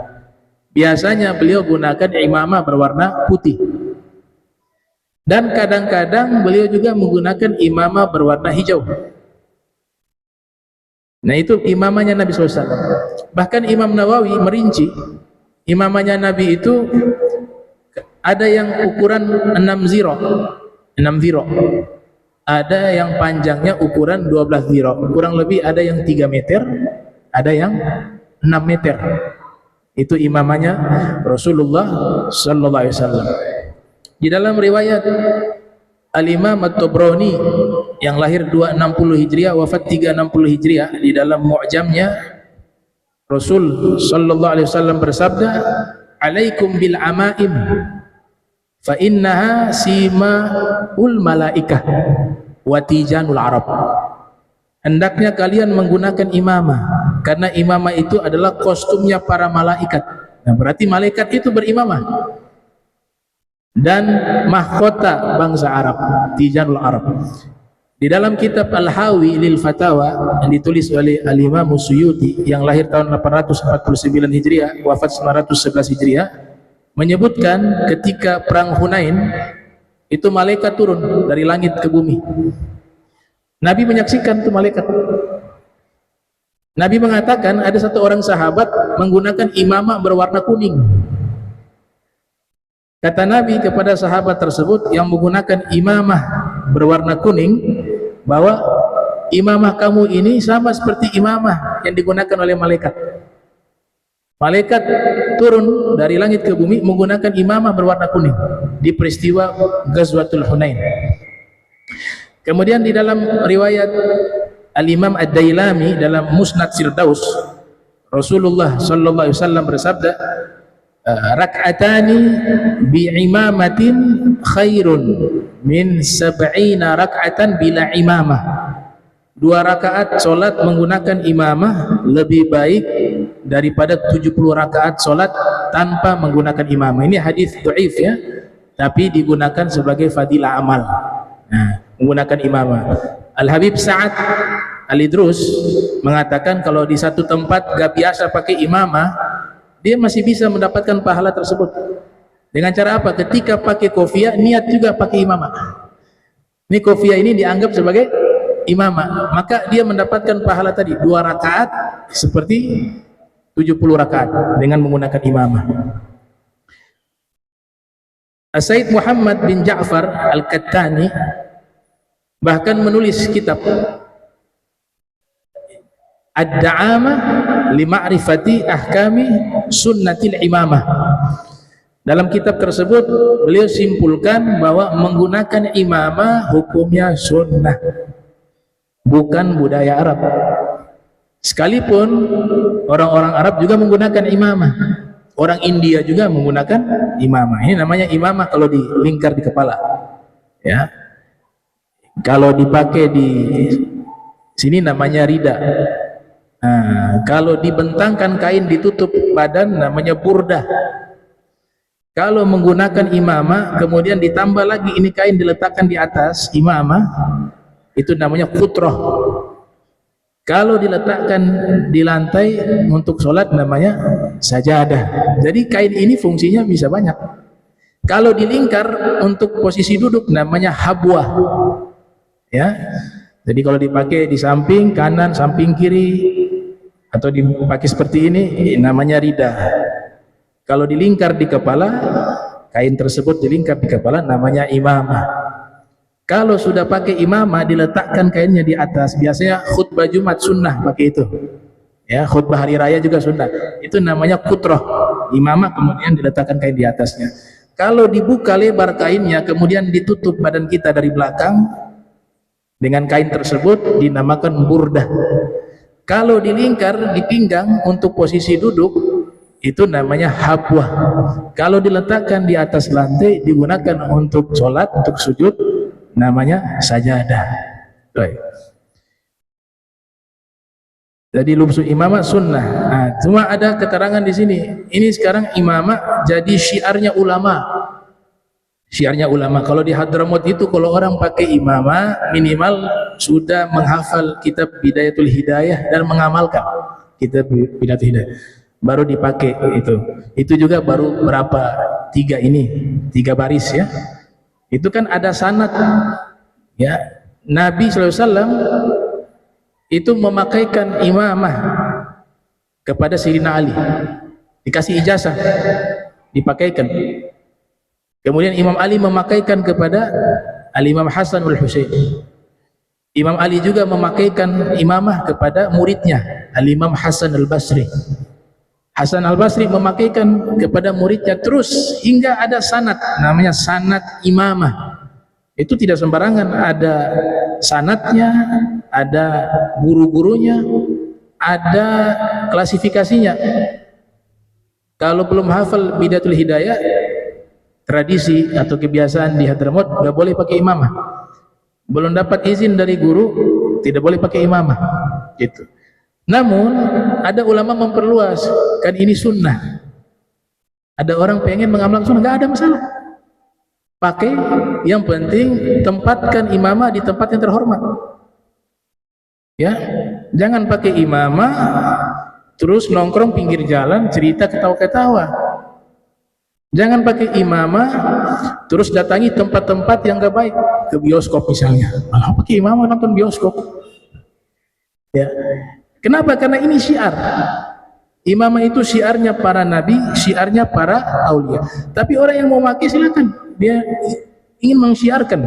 S1: biasanya beliau gunakan imamah berwarna putih. Dan kadang-kadang beliau juga menggunakan imamah berwarna hijau. Nah, itu imamahnya Nabi SAW. Bahkan Imam Nawawi merinci, imamahnya Nabi itu ada yang ukuran 6 ziro, ada yang panjangnya ukuran 12 ziro, kurang lebih ada yang 3 meter, ada yang 6 meter. Itu imamahnya Rasulullah sallallahu alaihi wasallam. Di dalam riwayat Al-Imam At-Tabrani yang lahir 260 Hijriah wafat 360 Hijriah, di dalam Mu'jamnya Rasul sallallahu alaihi wasallam bersabda, "Alaikum bil amaim fa innaha simaul malaikah wa tijanul arab." Hendaknya kalian menggunakan imamah, karena imamah itu adalah kostumnya para malaikat. Nah, berarti malaikat itu berimamah. Dan mahkota bangsa Arab, tijanul Arab. Di dalam kitab Al-Hawi lil Fatawa yang ditulis oleh Al-Imam Suyuti yang lahir tahun 849 Hijriah wafat 911 Hijriah, menyebutkan ketika perang Hunain itu malaikat turun dari langit ke bumi. Nabi menyaksikan itu malaikat. Nabi mengatakan ada satu orang sahabat menggunakan imamah berwarna kuning. Kata Nabi kepada sahabat tersebut yang menggunakan imamah berwarna kuning, bahwa imamah kamu ini sama seperti imamah yang digunakan oleh malaikat. Malaikat turun dari langit ke bumi menggunakan imamah berwarna kuning di peristiwa Ghazwatul Hunain. Kemudian di dalam riwayat Al-Imam Ad-Dailami dalam Musnad Firdaus, Rasulullah sallallahu alaihi wasallam bersabda, rak'atani bi'imamatin khairun min sab'ina rak'atan bila imamah. 2 rakaat solat menggunakan imamah lebih baik daripada 70 rakaat solat tanpa menggunakan imamah. Ini hadis dhaif ya, tapi digunakan sebagai fadilah amal. Nah, menggunakan imamah. Al-Habib Sa'ad Al-Idrus mengatakan kalau di satu tempat gak biasa pakai imamah, dia masih bisa mendapatkan pahala tersebut. Dengan cara apa? Ketika pakai kofiah, niat juga pakai imamah. Ini kofiah ini dianggap sebagai imamah, maka dia mendapatkan pahala tadi 2 rakaat seperti 70 rakaat dengan menggunakan imamah. Sayyid Muhammad bin Ja'far Al-Kattani bahkan menulis kitab Ad-Da'amah li ma'rifati ahkami sunnatil imamah. Dalam kitab tersebut beliau simpulkan bahwa menggunakan imamah hukumnya sunnah, bukan budaya Arab. Sekalipun orang-orang Arab juga menggunakan imamah, orang India juga menggunakan imamah. Ini namanya imamah kalau dilingkar di kepala, ya. Kalau dipakai di sini namanya rida. Nah, kalau dibentangkan kain ditutup badan namanya burdah. Kalau menggunakan imamah kemudian ditambah lagi ini kain diletakkan di atas imamah, itu namanya kutroh. Kalau diletakkan di lantai untuk sholat namanya sajadah. Jadi kain ini fungsinya bisa banyak. Kalau dilingkar untuk posisi duduk namanya habwah, ya. Jadi kalau dipakai di samping kanan, samping kiri, atau dipakai seperti ini namanya rida. Kalau dilingkar di kepala, kain tersebut dilingkar di kepala namanya imamah. Kalau sudah pakai imamah diletakkan kainnya di atas, biasanya khutbah Jumat sunnah pakai itu, ya. Khutbah hari raya juga sunnah, itu namanya kutroh. Imamah kemudian diletakkan kain di atasnya. Kalau dibuka lebar kainnya kemudian ditutup badan kita dari belakang dengan kain tersebut dinamakan burdah. Kalau dilingkar di pinggang untuk posisi duduk itu namanya habwah. Kalau diletakkan di atas lantai digunakan untuk sholat, untuk sujud, namanya sajadah. Baik. Jadi lubsu imamah sunnah. Nah, cuma ada keterangan di sini. Ini sekarang imamah jadi syiarnya ulama. Syiarnya ulama. Kalau di Hadramaut itu kalau orang pakai imamah minimal sudah menghafal kitab Bidayatul Hidayah dan mengamalkan kitab Bidayatul Hidayah, baru dipakai itu. Itu juga baru berapa? 3 baris ya. Itu kan ada sanad, ya. Nabi SAW itu memakaikan imamah kepada Sayyidina Ali, dikasih ijazah, dipakaikan. Kemudian Imam Ali memakaikan kepada Al-Imam Hasan Al-Husain. Imam Ali juga memakaikan imamah kepada muridnya Al-Imam Hasan Al-Basri. Hasan Al-Basri memakaikan kepada muridnya, terus hingga ada sanad, namanya sanad imamah. Itu tidak sembarangan, ada sanadnya, ada guru-gurunya, ada klasifikasinya. Kalau belum hafal Bidayatul Hidayah, tradisi atau kebiasaan di Hadramaut nggak boleh pakai imamah. Belum dapat izin dari guru, tidak boleh pakai imamah, gitu. Namun ada ulama memperluas, kan ini sunnah. Ada orang pengen mengamalkan sunnah, nggak ada masalah. Pakai, yang penting tempatkan imamah di tempat yang terhormat. Ya, jangan pakai imamah terus nongkrong pinggir jalan cerita ketawa-ketawa. Jangan pakai imamah terus datangi tempat-tempat yang nggak baik, ke bioskop misalnya. Malah pakai imamah nonton bioskop. Ya. Kenapa? Karena ini syiar. Imamah itu syiarnya para nabi, syiarnya para aulia. Tapi orang yang mau pakai silakan. Dia ingin mensyiarkan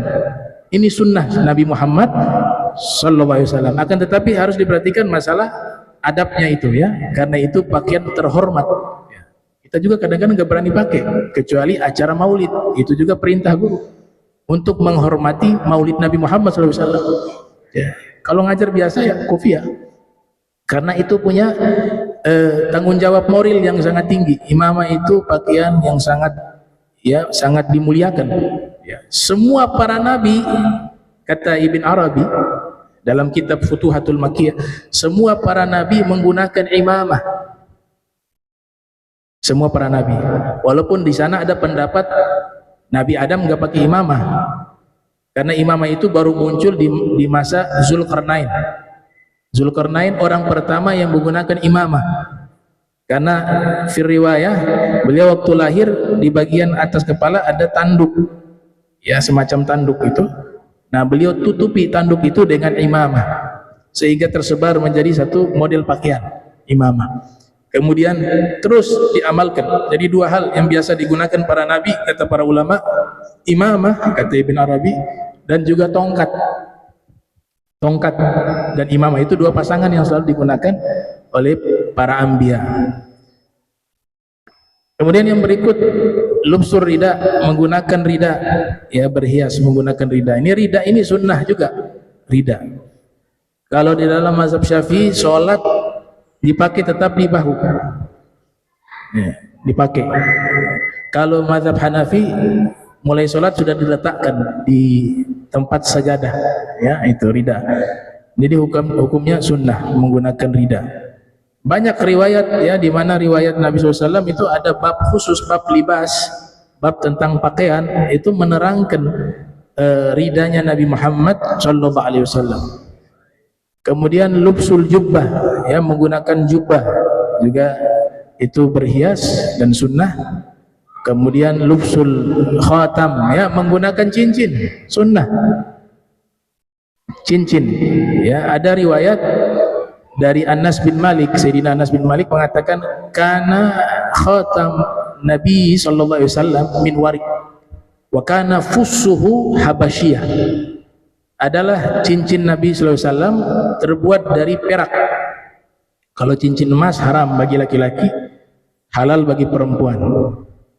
S1: ini sunnah Nabi Muhammad sallallahu alaihi wasallam. Akan tetapi harus diperhatikan masalah adabnya itu ya. Karena itu pakaian terhormat. Kita juga kadang-kadang nggak berani pakai kecuali acara maulid. Itu juga perintah guru untuk menghormati maulid Nabi Muhammad sallallahu alaihi wasallam. Ya. Kalau ngajar biasa ya kopiah. Karena itu punya tanggung jawab moral yang sangat tinggi. Imamah itu pakaian yang sangat dimuliakan. Ya. Semua para nabi, kata Ibn Arabi dalam kitab Futuhatul Makkiyah, semua para nabi menggunakan imamah. Semua para nabi. Walaupun di sana ada pendapat Nabi Adam nggak pakai imamah, karena imamah itu baru muncul di masa Zulkarnain. Zulkarnain orang pertama yang menggunakan imamah, karena firriwayah beliau waktu lahir di bagian atas kepala ada tanduk, ya semacam tanduk itu. Nah beliau tutupi tanduk itu dengan imamah sehingga tersebar menjadi satu model pakaian imamah. Kemudian terus diamalkan. Jadi dua hal yang biasa digunakan para nabi kata para ulama, imamah kata Ibn Arabi, dan juga tongkat. Tongkat dan imamah itu dua pasangan yang selalu digunakan oleh para anbiya. Kemudian yang berikut, lubsur rida, menggunakan rida, ya berhias menggunakan rida. Ini rida ini sunnah juga, rida. Kalau di dalam mazhab Syafi'i, sholat dipakai tetap di bahu, ya, dipakai. Kalau mazhab Hanafi, mulai sholat sudah diletakkan di tempat sajadah, ya itu rida. Jadi hukumnya sunnah menggunakan rida. Banyak riwayat ya, di mana riwayat Nabi SAW itu ada bab khusus, bab libas, bab tentang pakaian, itu menerangkan ridanya Nabi Muhammad SAW. Kemudian lubsul jubbah, ya menggunakan jubbah juga itu berhias dan sunnah. Kemudian lubsul khatam, ya menggunakan cincin, sunnah. Cincin, ya ada riwayat dari Anas bin Malik, Sayyidina Anas bin Malik mengatakan kana khatam Nabi sallallahu alaihi wasallam min warik wa kana fussuhu habasyiyah. Adalah cincin Nabi sallallahu alaihi wasallam terbuat dari perak. Kalau cincin emas haram bagi laki-laki, halal bagi perempuan.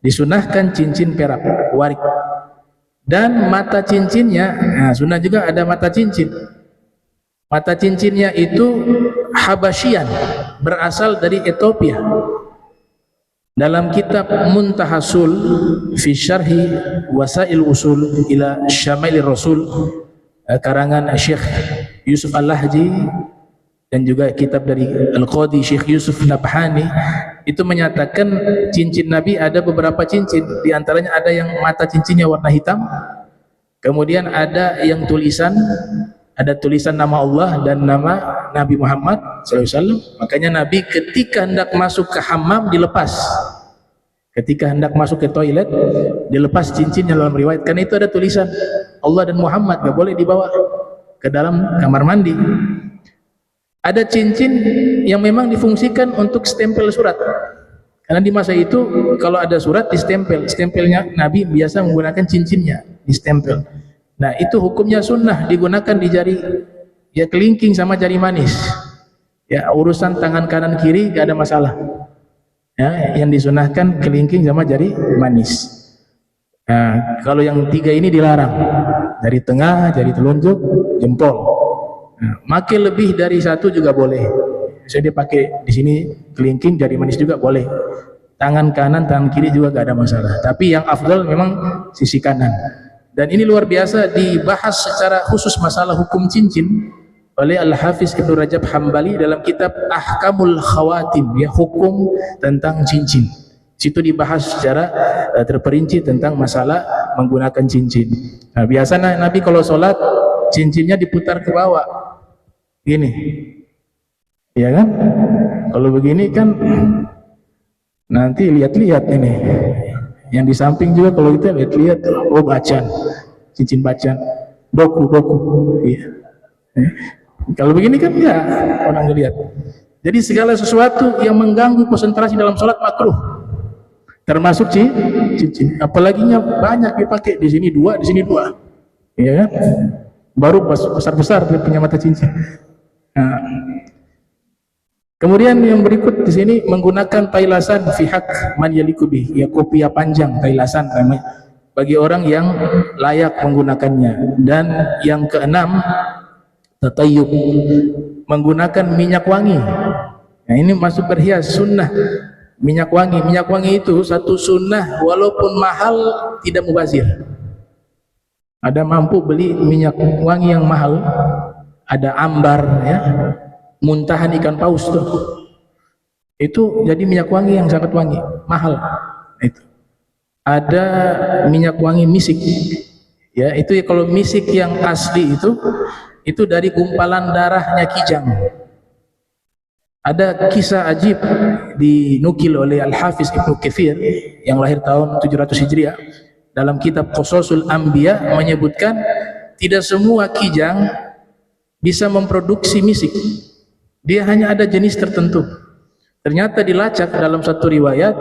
S1: Disunahkan cincin perak, warik. Dan mata cincinnya, nah sunnah juga ada mata cincin. Mata cincinnya itu Habasyian, berasal dari Ethiopia. Dalam kitab Muntahasul fi Syarhi Wasail Usul ila Syamailir Rasul, karangan Syekh Yusuf Al-Lahji, dan juga kitab dari Al-Qadi Syekh Yusuf Nabhani, itu menyatakan cincin Nabi ada beberapa cincin. Di antaranya ada yang mata cincinnya warna hitam, kemudian ada yang tulisan, ada tulisan nama Allah dan nama Nabi Muhammad SAW. Makanya Nabi ketika hendak masuk ke hammam dilepas, ketika hendak masuk ke toilet dilepas cincinnya dalam riwayat, karena itu ada tulisan Allah dan Muhammad, gak boleh dibawa ke dalam kamar mandi. Ada cincin yang memang difungsikan untuk stempel surat, karena di masa itu kalau ada surat distempel, stempelnya Nabi biasa menggunakan cincinnya distempel. Nah itu hukumnya sunnah, digunakan di jari, ya kelingking sama jari manis, ya urusan tangan kanan kiri gak ada masalah, ya yang disunahkan kelingking sama jari manis. Nah kalau yang tiga ini dilarang, jari tengah, jari telunjuk, jempol. Nah, makin lebih dari satu juga boleh. Bisa dipakai di sini kelingking, jari manis juga boleh. Tangan kanan, tangan kiri juga gak ada masalah. Tapi yang afdal memang sisi kanan. Dan ini luar biasa dibahas secara khusus masalah hukum cincin oleh Al-Hafiz Ibnu Rajab Hambali dalam kitab Ahkamul Khawatim, ya hukum tentang cincin. Situ dibahas secara terperinci tentang masalah menggunakan cincin. Nah, biasanya Nabi kalau sholat cincinnya diputar ke bawah. Gini, ya kan? Kalau begini kan nanti lihat-lihat ini. Yang di samping juga kalau kita lihat-lihat, oh bacan, cincin bacan, doku, iya. Kalau begini kan ya orang ngelihat. Jadi segala sesuatu yang mengganggu konsentrasi dalam sholat makruh, termasuk cincin. Apalagi banyak dipakai, di sini dua, di sini dua, ya kan? Baru besar-besar dia punya mata cincin. Nah, kemudian yang berikut di sini menggunakan tailasan fihak man yalikubi, ya kopiah panjang tailasan namanya, bagi orang yang layak menggunakannya. Dan yang keenam, tatayyub, menggunakan minyak wangi. Nah, ini masuk berhias sunnah. Minyak wangi itu satu sunnah, walaupun mahal tidak mubazir. Ada mampu beli minyak wangi yang mahal, ada ambar ya, muntahan ikan paus tuh, itu jadi minyak wangi yang sangat wangi, mahal. Itu ada minyak wangi misik ya, itu ya, kalau misik yang asli itu dari gumpalan darahnya kijang. Ada kisah ajib dinukil oleh Al-Hafiz Ibnu Katsir yang lahir tahun 700 Hijriah dalam kitab Qasasul Anbiya, menyebutkan tidak semua kijang bisa memproduksi misik, dia hanya ada jenis tertentu. Ternyata dilacak dalam satu riwayat,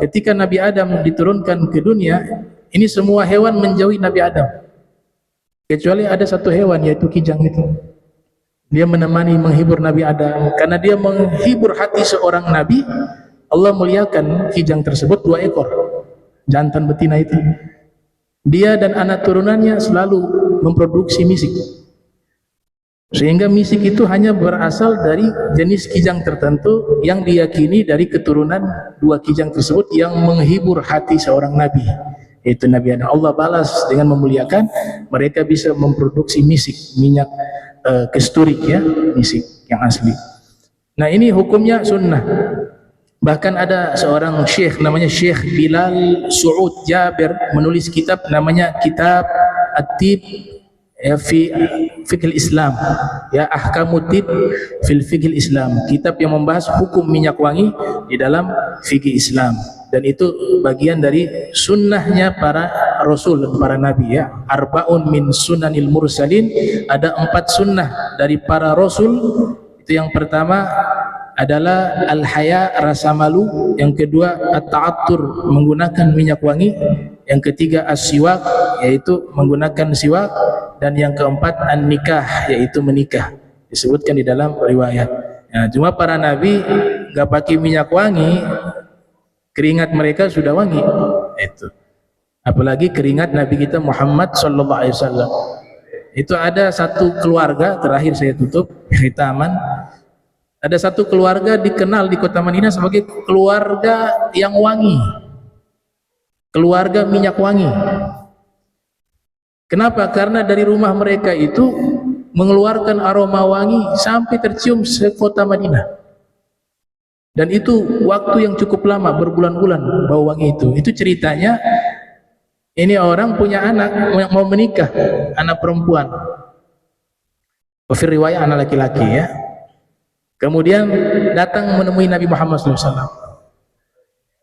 S1: ketika Nabi Adam diturunkan ke dunia, ini semua hewan menjauhi Nabi Adam, kecuali ada satu hewan, yaitu kijang itu. Dia menemani, menghibur Nabi Adam. Karena dia menghibur hati seorang Nabi, Allah muliakan kijang tersebut 2 ekor, jantan betina itu. Dia dan anak turunannya selalu memproduksi misik, sehingga misik itu hanya berasal dari jenis kijang tertentu yang diyakini dari keturunan 2 kijang tersebut yang menghibur hati seorang Nabi, yaitu Nabi Adam. Allah balas dengan memuliakan, mereka bisa memproduksi misik, minyak kesturik ya, misik yang asli. Nah, ini hukumnya sunnah. Bahkan ada seorang syekh namanya Syekh Bilal Su'ud Jabir menulis kitab namanya Kitab At-Tib ya, fi Fiqh Islam ya, Ahkamut Tib fil Fiqh Islam, kitab yang membahas hukum minyak wangi di dalam fikih Islam. Dan itu bagian dari sunnahnya para rasul dan para nabi ya. Arba'un min sunanil mursalin, ada 4 sunnah dari para rasul. Itu yang pertama adalah al-haya, rasa malu. Yang kedua at-ta'attur, menggunakan minyak wangi. Yang ketiga as-siwak, yaitu menggunakan siwak. Dan yang keempat an-nikah, yaitu menikah, disebutkan di dalam riwayat. Nah, cuma para nabi gak pakai minyak wangi, keringat mereka sudah wangi itu. Apalagi keringat Nabi kita Muhammad sallallahu alaihi wasallam. Itu ada satu keluarga, terakhir saya tutup cerita aman. Ada satu keluarga dikenal di kota Madinah sebagai keluarga yang wangi, keluarga minyak wangi. Kenapa? Karena dari rumah mereka itu mengeluarkan aroma wangi sampai tercium sekota Madinah. Dan itu waktu yang cukup lama, berbulan-bulan bau wangi itu. Itu ceritanya, ini orang punya anak mau menikah, anak perempuan. Wafir riwayat anak laki-laki ya. Kemudian datang menemui Nabi Muhammad SAW,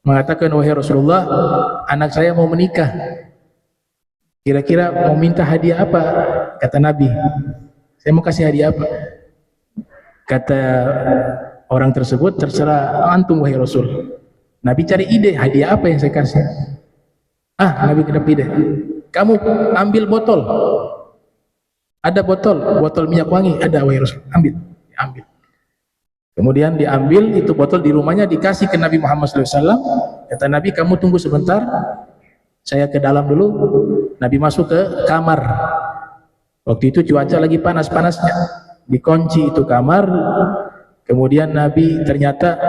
S1: mengatakan, wahai Rasulullah, anak saya mau menikah. Kira-kira mau minta hadiah apa? Kata Nabi, saya mau kasih hadiah apa? Kata orang tersebut, terserah antum wahai Rasul. Nabi cari ide, hadiah apa yang saya kasih? Nabi kena ide. Kamu ambil botol. Ada botol minyak wangi, ada wahai Rasul. Ambil. Kemudian diambil itu botol, di rumahnya dikasih ke Nabi Muhammad SAW. Kata Nabi, kamu tunggu sebentar, saya ke dalam dulu. Nabi masuk ke kamar. Waktu itu cuaca lagi panas-panasnya. Dikunci itu kamar. Kemudian Nabi ternyata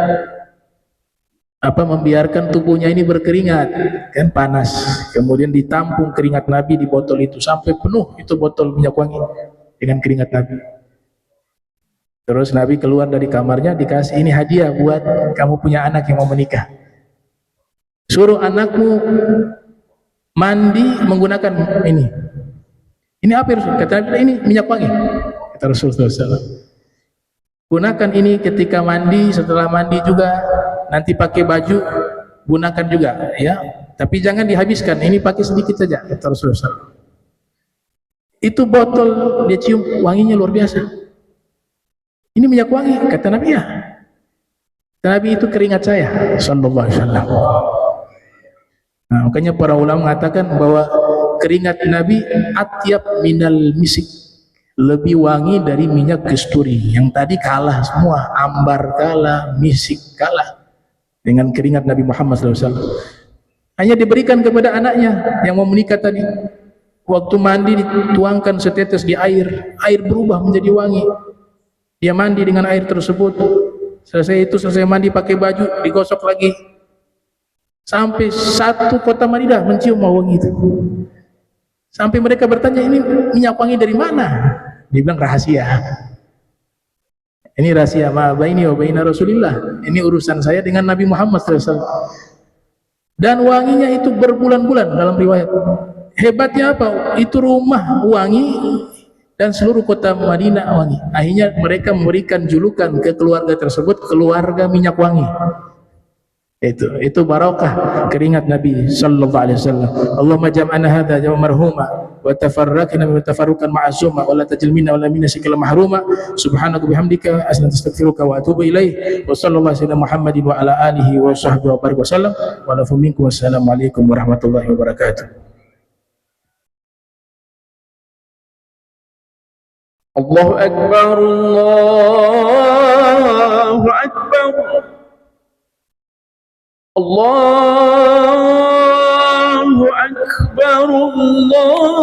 S1: membiarkan tubuhnya ini berkeringat, kan panas. Kemudian ditampung keringat Nabi di botol itu sampai penuh itu botol minyak wangi dengan keringat Nabi. Terus Nabi keluar dari kamarnya, dikasih, ini hadiah buat kamu punya anak yang mau menikah. Suruh anakmu mandi menggunakan ini. Ini apa ya Rasul? Kata Nabi, ini minyak wangi. Kata Rasulullah SAW. Gunakan ini ketika mandi, setelah mandi juga, nanti pakai baju, gunakan juga ya. Tapi jangan dihabiskan, ini pakai sedikit saja, kata Rasulullah SAW. Itu botol dia cium, wanginya luar biasa. Ini minyak wangi, kata Nabi. Ya, Nabi itu keringat saya sallallahu alaihi wasallam. Nah, makanya para ulama mengatakan bahwa keringat Nabi atyab minal misik, lebih wangi dari minyak kasturi. Yang tadi kalah semua, ambar kalah, misik kalah dengan keringat Nabi Muhammad SAW. Hanya diberikan kepada anaknya yang mau menikah tadi. Waktu mandi dituangkan setetes di air, air berubah menjadi wangi. Dia mandi dengan air tersebut. Selesai mandi pakai baju, digosok lagi. Sampai satu kota Madinah mencium wangi itu. Sampai mereka bertanya, ini minyak wangi dari mana? Dia bilang rahasia. Ini rahasia ma baini wa baina Rasulillah. Ini urusan saya dengan Nabi Muhammad SAW. Dan wanginya itu berbulan-bulan dalam riwayat. Hebatnya apa? Itu rumah wangi dan seluruh kota Madinah wangi. Akhirnya mereka memberikan julukan ke keluarga tersebut, keluarga minyak wangi. Itu barakah keringat Nabi sallallahu alaihi wasallam. Allahumma jam'ana hadza jam'an marhuma wa tafarraqna min tafarruqan ma'suma wa la tajil minna wa la minna sikal mahruma. Subhanaka bihamdika astaghfiruka wa atubu ilaik. Wa sallallahu alaihi wasallam Muhammadin wa ala alihi wa sahbihi wa barik wasallam. Wa lafu minkum wassalamu alaikum warahmatullahi wabarakatuh. Allahu akbar, Allahu akbar, Allahu akbar, Allah.